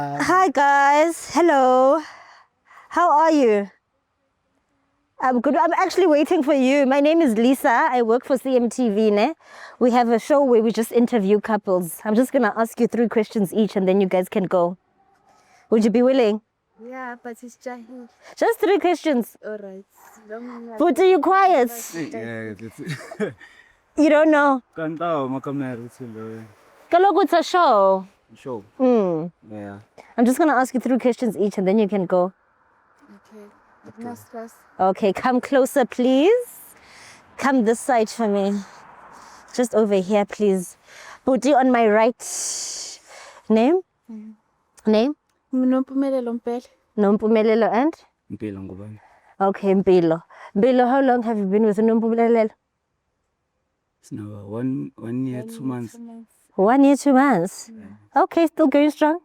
Hi guys, hello. How are you? I'm good. I'm actually waiting for you. My name is Lisa. I work for CMTV. Ne? We have a show where we just interview couples. I'm just gonna ask you 3 questions each and then you guys can go. Would you be willing? Yeah, but it's Jahil. Just 3 questions. All right. But are you quiet? Yeah, You don't know. Kantao makamera uthile. Kaloku, it's a show. Show. Yeah. I'm just gonna ask you 3 questions each and then you can go. Okay. No stress. Okay, come closer, please. Come this side for me. Just over here, please. Buti on my right. Name? Name? Nompumelelo Mpele. Nompumelelo and? Mpilo ngubani? Okay, Mpilo. Mpilo, how long have you been with Nompumelelo? It's now 1 year 2 months. 1 year, 2 months. Okay, still going strong?